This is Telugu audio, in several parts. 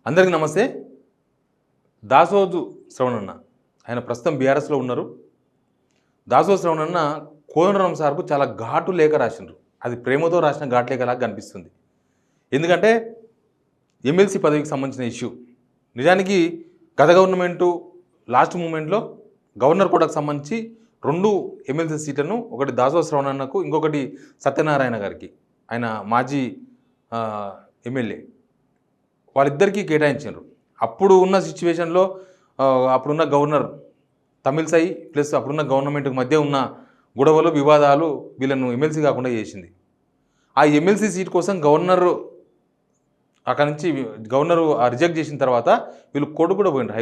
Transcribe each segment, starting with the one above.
అందరికీ నమస్తే. దాసోజు శ్రవణన్న ఆయన ప్రస్తుతం బీఆర్ఎస్లో ఉన్నారు. దాసోజు శ్రవణన్న కోదండరాం సార్కు చాలా ఘాటు లేఖ రాసిండ్రు. అది ప్రేమతో రాసిన ఘాటు లేఖలాగా కనిపిస్తుంది. ఎందుకంటే ఎమ్మెల్సీ పదవికి సంబంధించిన ఇష్యూ. నిజానికి గత గవర్నమెంటు లాస్ట్ మూమెంట్లో గవర్నర్ కోటకు సంబంధించి 2 ఎమ్మెల్సీ సీట్లను, ఒకటి దాసోజు శ్రవణన్నకు, ఇంకొకటి సత్యనారాయణ గారికి, ఆయన మాజీ ఎమ్మెల్యే, వాళ్ళిద్దరికీ కేటాయించారు. అప్పుడు ఉన్న సిచ్యువేషన్లో అప్పుడున్న గవర్నర్ తమిళసై ప్లస్ అప్పుడున్న గవర్నమెంట్కి మధ్య ఉన్న గొడవలు, వివాదాలు వీళ్ళను ఎమ్మెల్సీ కాకుండా చేసింది. ఆ ఎమ్మెల్సీ సీట్ కోసం అక్కడి నుంచి గవర్నరు రిజెక్ట్ చేసిన తర్వాత వీళ్ళు కోర్టు కూడా పోయిండ్రు,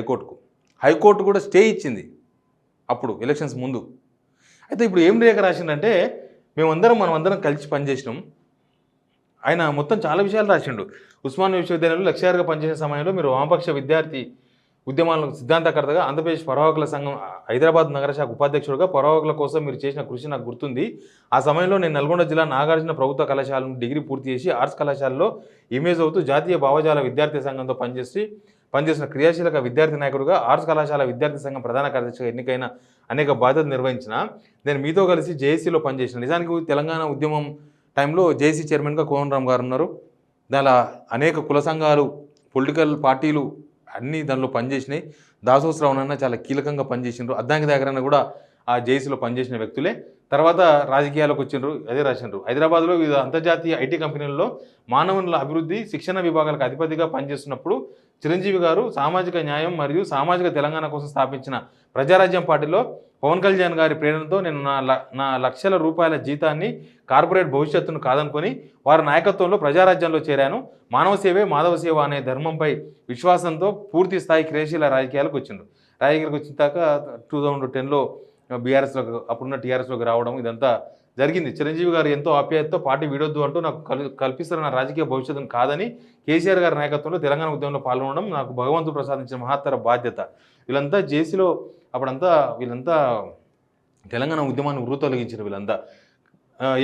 హైకోర్టు కూడా స్టే ఇచ్చింది అప్పుడు ఎలక్షన్స్ ముందు. అయితే ఇప్పుడు ఏం రేఖ రాసిందంటే, మనమందరం కలిసి పనిచేసినాం. ఆయన మొత్తం చాలా విషయాలు రాసిండు. ఉస్మానియా విశ్వవిద్యాలయంలో లెక్చరర్గా పనిచేసే సమయంలో మీరు వామపక్ష విద్యార్థి ఉద్యమాలకు సిద్ధాంతకర్తగా, ఆంధ్రప్రదేశ్ పరవకుల సంఘం హైదరాబాద్ నగర శాఖ ఉపాధ్యక్షుడుగా పరవకుల కోసం మీరు చేసిన కృషి నాకు గుర్తుంది. ఆ సమయంలో నేను నల్గొండ జిల్లా నాగార్జున ప్రభుత్వ కళాశాలను డిగ్రీ పూర్తి చేసి ఆర్ట్స్ కళాశాలలో ఇమేజ్ అవుతూ జాతీయ భావజాల విద్యార్థి సంఘంతో పనిచేసిన క్రియాశీలక విద్యార్థి నాయకుడుగా, ఆర్ట్స్ కళాశాల విద్యార్థి సంఘం ప్రధాన కార్యదర్శిగా ఎన్నికైన అనేక బాధ్యతలు నిర్వహించిన నేను మీతో కలిసి జేఏసీలో పనిచేసిన. నిజానికి తెలంగాణ ఉద్యమం టైంలో జేఏసీ చైర్మన్గా కోదండరాం గారు ఉన్నారు. దానిలో అనేక కుల సంఘాలు, పొలిటికల్ పార్టీలు అన్నీ దానిలో పనిచేసినాయి. దాసోజు శ్రవణన్న చాలా కీలకంగా పనిచేసినారు. అద్దంకి దగ్గర కూడా ఆ జేఏసీలో పనిచేసిన వ్యక్తులే. తర్వాత రాజకీయాలకు వచ్చిండ్రు, అదే రాసిండ్రు. హైదరాబాద్లో వివిధ అంతర్జాతీయ ఐటీ కంపెనీల్లో మానవుల అభివృద్ధి, శిక్షణ విభాగాలకు అధిపతిగా పనిచేస్తున్నప్పుడు చిరంజీవి గారు సామాజిక న్యాయం మరియు సామాజిక తెలంగాణ కోసం స్థాపించిన ప్రజారాజ్యం పార్టీలో పవన్ కళ్యాణ్ గారి ప్రేరణతో నేను నా లక్షల రూపాయల జీతాన్ని, కార్పొరేట్ భవిష్యత్తును కాదనుకొని వారి నాయకత్వంలో ప్రజారాజ్యంలో చేరాను. మానవ సేవే మాధవ సేవ అనే ధర్మంపై విశ్వాసంతో పూర్తి స్థాయి క్రియాశీల రాజకీయాలకు వచ్చిన దాకా 2010లో బీఆర్ఎస్లోకి, అప్పుడున్న టీఆర్ఎస్లోకి రావడం ఇదంతా జరిగింది. చిరంజీవి గారు ఎంతో ఆప్యాయతతో పార్టీ వీడొద్దు అంటూ నాకు కల్పిస్తున్న నా రాజకీయ భవిష్యత్తును కాదని కేసీఆర్ గారి నాయకత్వంలో తెలంగాణ ఉద్యమంలో పాల్గొనడం నాకు భగవంతుడు ప్రసాదించిన మహత్తర బాధ్యత. వీళ్ళంతా జేసీలో అప్పుడంతా వీళ్ళంతా తెలంగాణ ఉద్యమాన్ని తొలగించారు. వీళ్ళంతా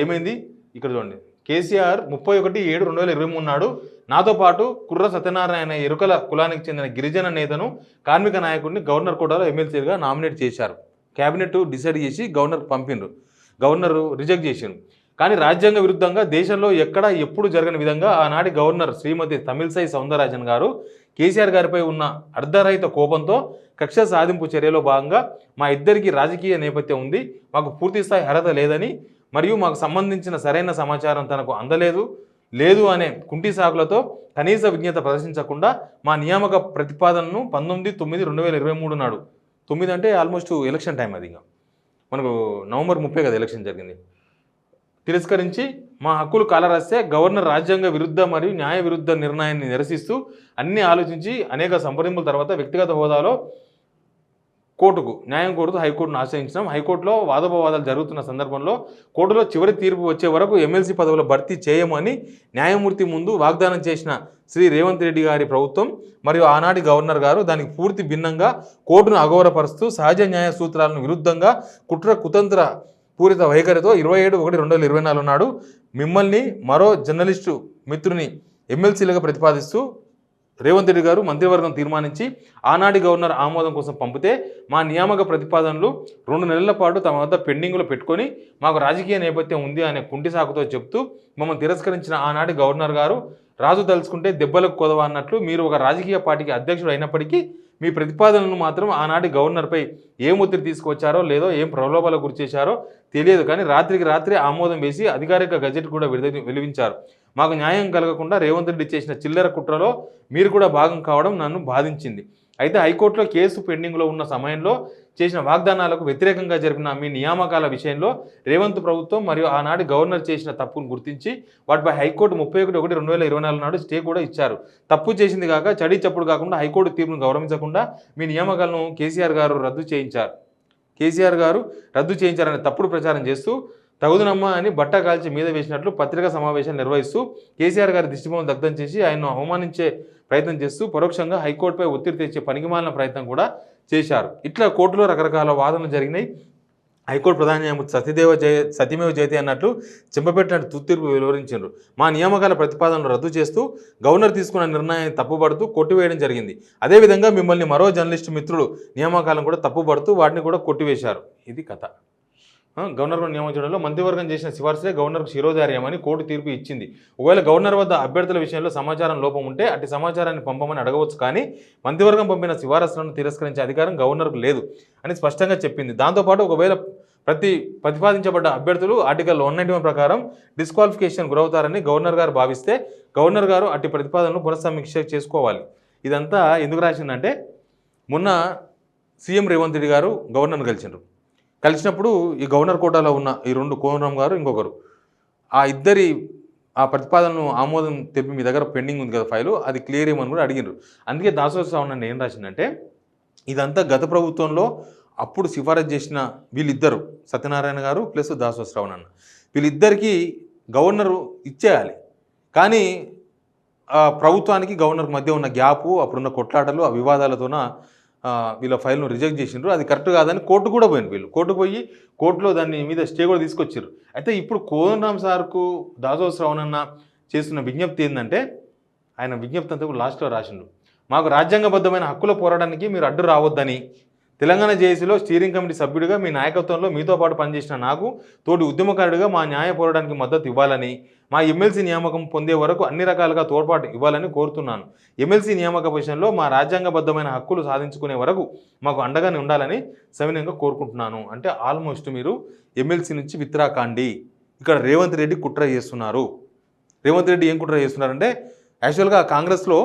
ఏమైంది ఇక్కడ చూడండి. కేసీఆర్ 31/7/2023 నాడు నాతో పాటు కుర్ర సత్యనారాయణ ఎరుకల కులానికి చెందిన గిరిజన నేతను, కార్మిక నాయకుడిని గవర్నర్ కోటాలో ఎమ్మెల్సీగా నామినేట్ చేశారు. క్యాబినెట్ డిసైడ్ చేసి గవర్నర్ పంపిండ్రు. గవర్నర్ రిజెక్ట్ చేశారు. కానీ రాజ్యాంగ విరుద్ధంగా దేశంలో ఎక్కడ ఎప్పుడు జరగని విధంగా ఆనాటి గవర్నర్ శ్రీమతి తమిళసై సౌందరరాజన్ గారు కేసీఆర్ గారిపై ఉన్న అర్ధరహిత కోపంతో కక్ష సాధింపు చర్యలో భాగంగా మా ఇద్దరికి రాజకీయ నేపథ్యం ఉంది, మాకు పూర్తిస్థాయి అర్హత లేదని మరియు మాకు సంబంధించిన సరైన సమాచారం తనకు లేదు అనే కుంటి సాకులతో కనీస విజ్ఞత ప్రదర్శించకుండా మా నియామక ప్రతిపాదనను 19/9/2023 నాడు, 9 అంటే ఆల్మోస్ట్ ఎలక్షన్ టైం, అది మనకు నవంబర్ 30 కదా ఎలక్షన్ జరిగింది, తిరస్కరించి మా హక్కులు కాలరాస్తే గవర్నర్ రాజ్యాంగ విరుద్ధ మరియు న్యాయ విరుద్ధ నిర్ణయాన్ని నిరసిస్తూ అన్ని ఆలోచించి అనేక సంప్రదింపుల తర్వాత వ్యక్తిగత హోదాలో న్యాయం కోరుతూ హైకోర్టును ఆశ్రయించడం. హైకోర్టులో వాదోపవాదాలు జరుగుతున్న సందర్భంలో కోర్టులో చివరి తీర్పు వచ్చే వరకు ఎమ్మెల్సీ పదవుల భర్తీ చేయమని న్యాయమూర్తి ముందు వాగ్దానం చేసిన శ్రీ రేవంత్ రెడ్డి గారి ప్రభుత్వం మరియు ఆనాటి గవర్నర్ గారు దానికి పూర్తి భిన్నంగా కోర్టును అగౌరవపరుస్తూ సహజ న్యాయ సూత్రాలను విరుద్ధంగా కుతంత్ర పూరిత వైఖరితో 27/1/2024 నాడు మిమ్మల్ని మరో జర్నలిస్టు మిత్రుని ఎమ్మెల్సీలుగా ప్రతిపాదిస్తూ రేవంత్ రెడ్డి గారు మంత్రివర్గం తీర్మానించి ఆనాటి గవర్నర్ ఆమోదం కోసం పంపితే మా నియామక ప్రతిపాదనలు 2 నెలల పాటు తమ వద్ద పెండింగ్లో పెట్టుకొని మాకు రాజకీయ నేపథ్యం ఉంది అనే కుంటి సాకుతో చెప్తూ మమ్మల్ని తిరస్కరించిన ఆనాటి గవర్నర్ గారు రాజు తలుచుకుంటే దెబ్బలకు కొదవ అన్నట్లు మీరు ఒక రాజకీయ పార్టీకి అధ్యక్షుడు అయినప్పటికీ మీ ప్రతిపాదనలు మాత్రం ఆనాటి గవర్నర్పై ఏం ఒత్తిడి తీసుకొచ్చారో లేదో, ఏం ప్రలోభాలకు గురి చేశారో తెలియదు, కానీ రాత్రికి రాత్రి ఆమోదం వేసి అధికారిక గజెట్ కూడా వెలువించారు. మాకు న్యాయం కలగకుండా రేవంత్ రెడ్డి చేసిన చిల్లర కుట్రలో మీరు కూడా భాగం కావడం నన్ను బాధించింది. అయితే హైకోర్టులో కేసు పెండింగ్లో ఉన్న సమయంలో చేసిన వాగ్దానాలకు వ్యతిరేకంగా జరిపిన మీ నియామకాల విషయంలో రేవంత్ ప్రభుత్వం మరియు ఆనాటి గవర్నర్ చేసిన తప్పును గుర్తించి వాటిపై హైకోర్టు 31/1/2024 నాడు స్టే కూడా ఇచ్చారు. తప్పు చేసింది కాక చడి చప్పుడు కాకుండా హైకోర్టు తీర్పును గౌరవించకుండా మీ నియామకాలను కేసీఆర్ గారు రద్దు చేయించారనే తప్పుడు ప్రచారం చేస్తూ తగుదునమ్మ అని బట్ట కాల్చి మీద వేసినట్లు పత్రికా సమావేశాలు నిర్వహిస్తూ కేసీఆర్ గారి దిష్టిబొమ్మ దగ్ధం చేసి ఆయన్ను అవమానించే ప్రయత్నం చేస్తూ పరోక్షంగా హైకోర్టుపై ఒత్తిడి తెచ్చే పనికిమాలిన ప్రయత్నం కూడా చేశారు. ఇట్లా కోర్టులో రకరకాల వాదనలు జరిగినాయి. హైకోర్టు ప్రధాన న్యాయమూర్తి సత్యమేవ జయతే అన్నట్లు చెంపపెట్టినట్టు తుత్తీర్పు వివరించారు. మా నియామకాల ప్రతిపాదనలు రద్దు చేస్తూ గవర్నర్ తీసుకున్న నిర్ణయాన్ని తప్పుపడుతూ కొట్టివేయడం జరిగింది. అదేవిధంగా మిమ్మల్ని మరో జర్నలిస్టు మిత్రులు నియామకాలను కూడా తప్పుపడుతూ వాటిని కూడా కొట్టివేశారు. ఇది కథ. గవర్నర్ను నియమించడంలో మంత్రివర్గం చేసిన సిఫార్సులే గవర్నర్కు శిరోధార్యమని కోర్టు తీర్పు ఇచ్చింది. ఒకవేళ గవర్నర్ వద్ద అభ్యర్థుల విషయంలో సమాచారం లోపం ఉంటే అట్టి సమాచారాన్ని పంపమని అడగవచ్చు, కానీ మంత్రివర్గం పంపిన సిఫారసులను తిరస్కరించే అధికారం గవర్నర్కు లేదు అని స్పష్టంగా చెప్పింది. దాంతోపాటు ఒకవేళ ప్రతిపాదించబడ్డ అభ్యర్థులు ఆర్టికల్ 191 ప్రకారం డిస్క్వాలిఫికేషన్ గురవుతారని గవర్నర్ గారు భావిస్తే గవర్నర్ గారు అట్టి ప్రతిపాదనను పునఃసమీక్ష చేసుకోవాలి. ఇదంతా ఎందుకు రాసిందంటే, మొన్న సీఎం రేవంత్ రెడ్డి గారు గవర్నర్ను కలిసినప్పుడు ఈ గవర్నర్ కోటాలో ఉన్న ఈ రెండు కోనరామ్ గారు ఇంకొకరు ఆ ఇద్దరి ఆ ప్రతిపాదనను ఆమోదం తెలిపి మీ దగ్గర పెండింగ్ ఉంది కదా ఫైలు, అది క్లియర్ ఏమని కూడా అడిగినారు. అందుకే దాసోజు శ్రవణ్ ఏం రాసిందంటే, ఇదంతా గత ప్రభుత్వంలో అప్పుడు సిఫారసు చేసిన వీళ్ళిద్దరు సత్యనారాయణ గారు ప్లస్ దాసోజు శ్రవణ్ అన్న, వీళ్ళిద్దరికీ గవర్నరు ఇచ్చేయాలి. కానీ ప్రభుత్వానికి గవర్నర్కి మధ్య ఉన్న గ్యాపు, అప్పుడున్న కొట్లాటలు, ఆ వివాదాలతోన వీళ్ళ ఫైల్ను రిజెక్ట్ చేసిండ్రు. అది కరెక్ట్ కాదని కోర్టు కూడా పోయింది. వీళ్ళు కోర్టుకు పోయి కోర్టులో దాన్ని మీద స్టే కూడా తీసుకొచ్చారు. అయితే ఇప్పుడు కోదండరామ్ సార్కు దాసోజు శ్రవణ్ అన్న చేస్తున్న విజ్ఞప్తి ఏంటంటే, ఆయన విజ్ఞప్తి అంతా లాస్ట్లో రాసిండు, మాకు రాజ్యాంగబద్ధమైన హక్కుల పోరాటానికి మీరు అడ్డు రావద్దని, తెలంగాణ జేఏసీలో స్టీరింగ్ కమిటీ సభ్యుడిగా మీ నాయకత్వంలో మీతో పాటు పనిచేసిన నాకు తోటి ఉద్యమకారుడిగా మా న్యాయ పోరాటానికి మద్దతు ఇవ్వాలని, మా ఎమ్మెల్సీ నియామకం పొందే వరకు అన్ని రకాలుగా తోడ్పాటు ఇవ్వాలని కోరుతున్నాను. ఎమ్మెల్సీ నియామక విషయంలో మా రాజ్యాంగబద్ధమైన హక్కులు సాధించుకునే వరకు మాకు అండగానే ఉండాలని సవినయంగా కోరుకుంటున్నాను. అంటే ఆల్మోస్ట్ మీరు ఎమ్మెల్సీ నుంచి విత్డ్రా కాండి. ఇక్కడ రేవంత్ రెడ్డి కుట్ర చేస్తున్నారు. రేవంత్ రెడ్డి ఏం కుట్ర చేస్తున్నారంటే, యాక్చువల్గా కాంగ్రెస్లో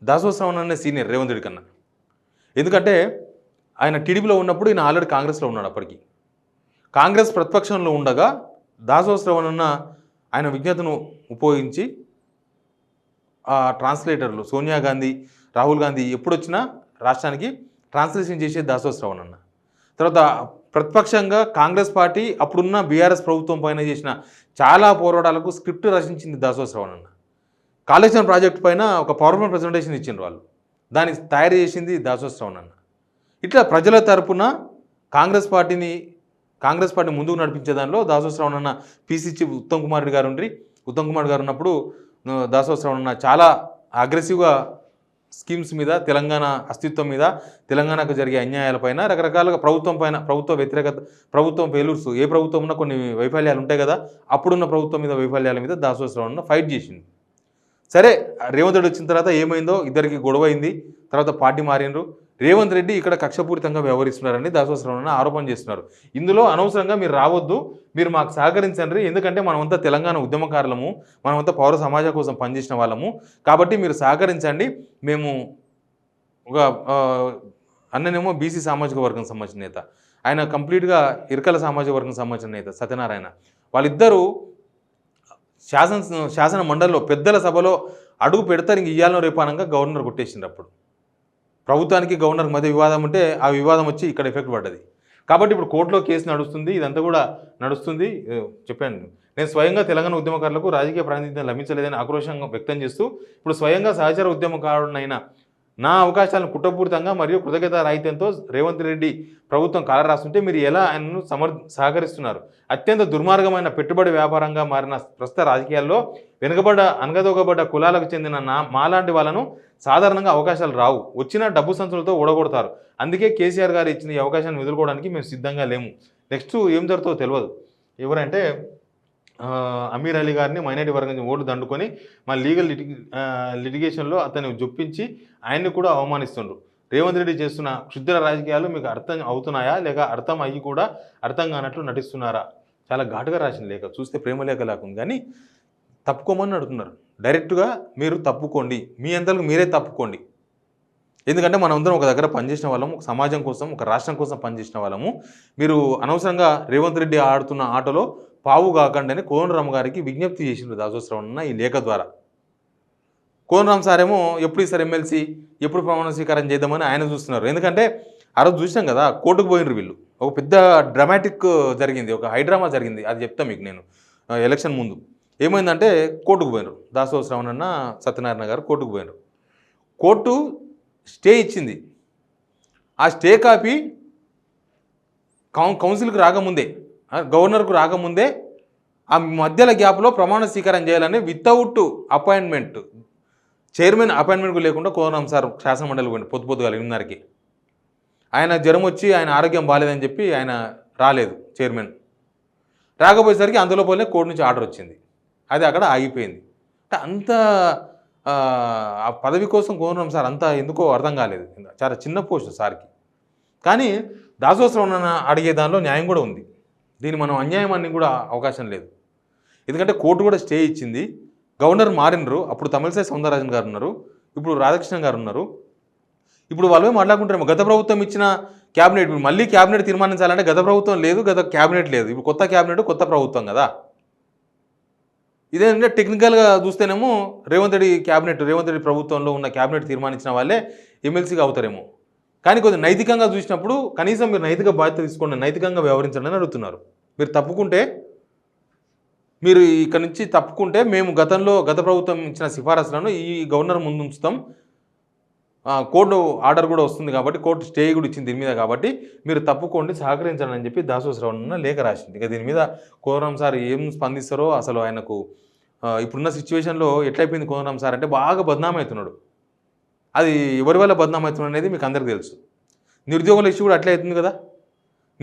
దాసోజు శ్రవణ్ అనే సీనియర్ రేవంత్ రెడ్డి కన్నా. ఎందుకంటే ఆయన టీడీపీలో ఉన్నప్పుడు ఈయన ఆల్రెడీ కాంగ్రెస్లో ఉన్నాడు. అప్పటికి కాంగ్రెస్ ప్రతిపక్షంలో ఉండగా దాసోజు శ్రవణ్ అన్న ఆయన విజ్ఞతను ఉపయోగించి ఆ ట్రాన్స్లేటర్లు సోనియా గాంధీ, రాహుల్ గాంధీ ఎప్పుడొచ్చినా రాష్ట్రానికి ట్రాన్స్లేషన్ చేసేది దాసోజు శ్రవణ్ అన్న. తర్వాత ప్రతిపక్షంగా కాంగ్రెస్ పార్టీ అప్పుడున్న బీఆర్ఎస్ ప్రభుత్వం పైన చేసిన చాలా పోరాటాలకు స్క్రిప్ట్ రచించింది దాసోజు శ్రవణ్ అన్న. కాళేశ్వరం ప్రాజెక్టు పైన ఒక పవర్ఫుల్ ప్రెజెంటేషన్ ఇచ్చిండ్రు వాళ్ళు, దానికి తయారు చేసింది దాసోజు శ్రవణ్ అన్న. ఇట్లా ప్రజల తరపున కాంగ్రెస్ పార్టీ ముందుకు నడిపించే దానిలో దాసోజు శ్రవణ్ అన్న పీసీసీ ఉత్తమ్ కుమార్ రెడ్డి గారు ఉత్తమ్ కుమార్ గారు ఉన్నప్పుడు దాసోజు శ్రవణ్ అన్న చాలా అగ్రెసివ్గా స్కీమ్స్ మీద, తెలంగాణ అస్తిత్వం మీద, తెలంగాణకు జరిగే అన్యాయాలపైన రకరకాలుగా ప్రభుత్వ వ్యతిరేకత, ప్రభుత్వం ఫెయిల్యూర్స్, ఏ ప్రభుత్వం ఉన్నా కొన్ని వైఫల్యాలు ఉంటాయి కదా, అప్పుడున్న ప్రభుత్వం మీద వైఫల్యాల మీద దాసోజు శ్రవణ్ అన్న ఫైట్ చేసింది. సరే, రేవంత్ రెడ్డి వచ్చిన తర్వాత ఏమైందో, ఇద్దరికి గొడవ అయింది, తర్వాత పార్టీ మారినరు. రేవంత్ రెడ్డి ఇక్కడ కక్షపూరితంగా వ్యవహరిస్తున్నారని దాసోజు శ్రవణ్ ఆరోపణ చేస్తున్నారు. ఇందులో అనవసరంగా మీరు రావద్దు, మీరు మాకు సహకరించండి, ఎందుకంటే మనమంతా తెలంగాణ ఉద్యమకారులము, మనమంతా పౌర సమాజం కోసం పనిచేసిన వాళ్ళము, కాబట్టి మీరు సహకరించండి. మేము ఒక అన్ననేమో బీసీ సామాజిక వర్గం సంబంధించిన నేత, ఆయన కంప్లీట్గా ఇరకల సామాజిక వర్గం సంబంధించిన నేత సత్యనారాయణ, వాళ్ళిద్దరూ శాసన మండలిలో పెద్దల సభలో అడుగు పెడతారు. ఇంక ఇయ్యాలను రేపానంగా గవర్నర్ కొట్టేసిండ్రు. అప్పుడు ప్రభుత్వానికి గవర్నర్కి మధ్య వివాదం ఉంటే ఆ వివాదం వచ్చి ఇక్కడ ఎఫెక్ట్ పడ్డది. కాబట్టి ఇప్పుడు కోర్టులో కేసు నడుస్తుంది, ఇదంతా కూడా నడుస్తుంది. చెప్పాను, నేను స్వయంగా తెలంగాణ ఉద్యమకారులకు రాజకీయ ప్రాతినిధ్యం లభించలేదని ఆక్రోషంగా వ్యక్తం చేస్తూ ఇప్పుడు స్వయంగా సహచర ఉద్యమకారుడినైన నా అవకాశాలను కుట్రపూరితంగా మరియు కృతజ్ఞత రాహిత్యంతో రేవంత్ రెడ్డి ప్రభుత్వం కాలరాస్తుంటే మీరు ఎలా ఆయనను సహకరిస్తున్నారు? అత్యంత దుర్మార్గమైన పెట్టుబడి వ్యాపారంగా మారిన ప్రస్తుత రాజకీయాల్లో అనగదొగబడ్డ కులాలకు చెందిన మాలాంటి వాళ్ళను సాధారణంగా అవకాశాలు రావు, వచ్చిన డబ్బు సంచులతో ఓడగొడతారు. అందుకే కేసీఆర్ గారు ఇచ్చిన ఈ అవకాశాన్ని వదులుకోవడానికి మేము సిద్ధంగా లేము. నెక్స్ట్ ఏం జరుగుతుందో తెలియదు. ఎవరంటే అమీర్ అలీ గారిని మైనారిటీ వర్గం ఓట్లు దండుకొని మా లీగల్ లిటిగేషన్లో అతన్ని జొప్పించి ఆయన్ని కూడా అవమానిస్తుండ్రు. రేవంత్ రెడ్డి చేస్తున్న క్షుద్ర రాజకీయాలు మీకు అర్థం అవుతున్నాయా, లేక అర్థం అయ్యి కూడా అర్థం కానట్లు నటిస్తున్నారా? చాలా ఘాటుగా రాసిన లేఖ, చూస్తే ప్రేమ లేఖ లేకుండా, కానీ తప్పుకోమని అడుగుతున్నారు. డైరెక్ట్గా మీరు తప్పుకోండి, మీ అంతలకు మీరే తప్పుకోండి. ఎందుకంటే మనమందరం ఒక దగ్గర పనిచేసిన వాళ్ళము, ఒక సమాజం కోసం, ఒక రాష్ట్రం కోసం పనిచేసిన వాళ్ళము. మీరు అనవసరంగా రేవంత్ రెడ్డి ఆడుతున్న ఆటలో పావు కాకండి అని కోదండరామ్ గారికి విజ్ఞప్తి చేసిండ్రు దాసోజు శ్రవణ్ అన్న ఈ లేఖ ద్వారా. కోదండరామ్ సారేమో ఎప్పుడు ఈసారి ఎమ్మెల్సీ, ఎప్పుడు ప్రమాణ స్వీకారం చేద్దామని ఆయన చూస్తున్నారు. ఎందుకంటే ఆ రోజు చూసినాం కదా, కోర్టుకు పోయినరు వీళ్ళు. ఒక పెద్ద డ్రామాటిక్ జరిగింది, ఒక హైడ్రామా జరిగింది, అది చెప్తాను మీకు నేను. ఎలక్షన్ ముందు ఏమైందంటే కోర్టుకు పోయినరు దాసోజు శ్రవణ్ అన్న, సత్యనారాయణ గారు కోర్టుకు పోయినరు. కోర్టు స్టే ఇచ్చింది. ఆ స్టే కాపీ కౌన్సిల్కి రాకముందే, గవర్నర్కు రాకముందే ఆ మధ్యలో గ్యాప్లో ప్రమాణ స్వీకారం చేయాలని వితౌట్ అపాయింట్మెంట్, చైర్మన్ అపాయింట్మెంట్ లేకుండా కోనరామ్ సార్ శాసనమండలి పోయింది పొద్దుగాల 8:30కి. ఆయన జ్వరం వచ్చి ఆయన ఆరోగ్యం బాగాలేదని చెప్పి ఆయన రాలేదు చైర్మన్. రాకపోయేసరికి అందులోపలనే కోర్టు నుంచి ఆర్డర్ వచ్చింది. అది అక్కడ ఆగిపోయింది. అంటే అంత ఆ పదవి కోసం కోనరామ్ సార్ అంతా ఎందుకో అర్థం కాలేదు. చాలా చిన్న పోస్ట్ సార్కి. కానీ దాసోత్సవం అడిగే దానిలో న్యాయం కూడా ఉంది. దీన్ని మనం అన్యాయం అని కూడా అవకాశం లేదు. ఎందుకంటే కోర్టు కూడా స్టే ఇచ్చింది. గవర్నర్ మారినరు. అప్పుడు తమిళసై సౌందరరాజన్ గారు ఉన్నారు, ఇప్పుడు రాధాకృష్ణన్ గారు ఉన్నారు. ఇప్పుడు వాళ్ళే మాట్లాడుకుంటారేమో గత ప్రభుత్వం ఇచ్చిన క్యాబినెట్ మళ్ళీ క్యాబినెట్ తీర్మానించాలంటే గత ప్రభుత్వం లేదు, గత క్యాబినెట్ లేదు. ఇప్పుడు కొత్త క్యాబినెట్ కొత్త ప్రభుత్వం కదా. ఇదేంటంటే టెక్నికల్గా చూస్తేనేమో రేవంత్ రెడ్డి ప్రభుత్వంలో ఉన్న క్యాబినెట్ తీర్మానించిన వాళ్ళే ఎమ్మెల్సీగా అవుతారేమో. కానీ కొద్దిగా నైతికంగా చూసినప్పుడు కనీసం మీరు నైతిక బాధ్యత తీసుకోండి, నైతికంగా వ్యవహరించండి అని అడుగుతున్నారు. మీరు ఇక్కడ నుంచి తప్పుకుంటే మేము గత ప్రభుత్వం ఇచ్చిన సిఫారసులను ఈ గవర్నర్ ముందు ఉంచుతాం, కోర్టు ఆర్డర్ కూడా వస్తుంది కాబట్టి, కోర్టు స్టే కూడా ఇచ్చింది దీని మీద, కాబట్టి మీరు తప్పుకోండి, సహకరించండి అని చెప్పి దాసోశ్రవణ లేఖ రాసింది. ఇక దీని మీద కోనరామ్ సార్ ఏం స్పందిస్తారో అసలు ఆయనకు ఇప్పుడున్న సిచ్యువేషన్లో ఎట్లయిపోయింది కోనరామ్ సార్ అంటే బాగా బద్నామీ అవుతున్నాడు. అది ఎవరి వల్ల బద్నామీ అవుతున్నాడు అనేది మీకు అందరికీ తెలుసు. నిరుద్యోగుల ఇష్యూ కూడా అట్లే అవుతుంది కదా.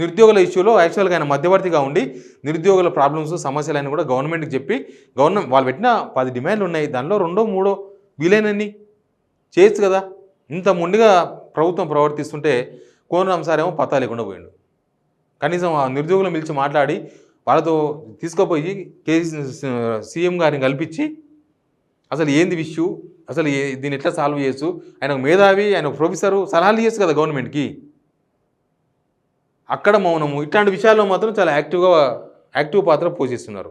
నిరుద్యోగుల ఇష్యూలో యాక్చువల్గా ఆయన మధ్యవర్తిగా ఉండి నిరుద్యోగుల ప్రాబ్లమ్స్ సమస్యలన్నీ కూడా గవర్నమెంట్కి చెప్పి వాళ్ళు పెట్టిన 10 డిమాండ్లు ఉన్నాయి, దానిలో 2, 3 వీలైనన్ని చేయొచ్చు కదా. ఇంత మొండిగా ప్రభుత్వం ప్రవర్తిస్తుంటే కోనరామ్ సార్ ఏమో పత్తా లేకుండా పోయిండు. కనీసం ఆ నిరుద్యోగులను పిలిచి మాట్లాడి వాళ్ళతో తీసుకుపోయి సీఎం గారిని కల్పించి అసలు ఏంది ఇష్యూ, అసలు దీన్ని ఎట్లా సాల్వ్ చేయొచ్చు, ఆయన మేధావి, ఆయన ప్రొఫెసరు, సలహాలు చేయొచ్చు కదా గవర్నమెంట్కి. అక్కడ మౌనము. ఇట్లాంటి విషయాల్లో మాత్రం చాలా యాక్టివ్ పాత్ర పోషిస్తున్నారు.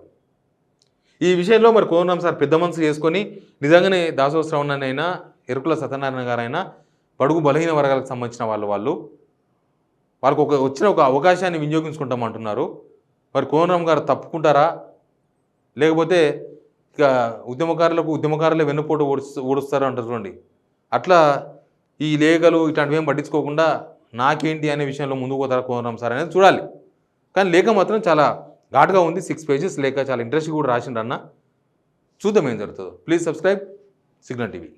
ఈ విషయంలో మరి కోనరామ్ సార్ పెద్ద మనసు చేసుకొని నిజంగానే దాసోశ్రవణ్ అయినా ఎరుకుల సత్యనారాయణ గారైనా బడుగు బలహీన వర్గాలకు సంబంధించిన వాళ్ళకు వచ్చిన ఒక అవకాశాన్ని వినియోగించుకుంటామంటున్నారు. మరి కోనరామ్ గారు తప్పుకుంటారా, లేకపోతే ఇక ఉద్యమకారులే వెన్నుపోటు ఓడుస్తారా అంటారు చూడండి. అట్లా ఈ లేఖలు ఇట్లాంటివి ఏం పట్టించుకోకుండా నాకేంటి అనే విషయంలో ముందుకు పోతారా కోనరామ్ సార్ అనేది చూడాలి. కానీ లేఖ మాత్రం చాలా ఘాటుగా ఉంది. 6 పేజెస్ లేఖ, చాలా ఇంట్రెస్ట్ కూడా రాసిండ్రు అన్న. చూద్దాం ఏం జరుగుతుందో. Please subscribe signal TV.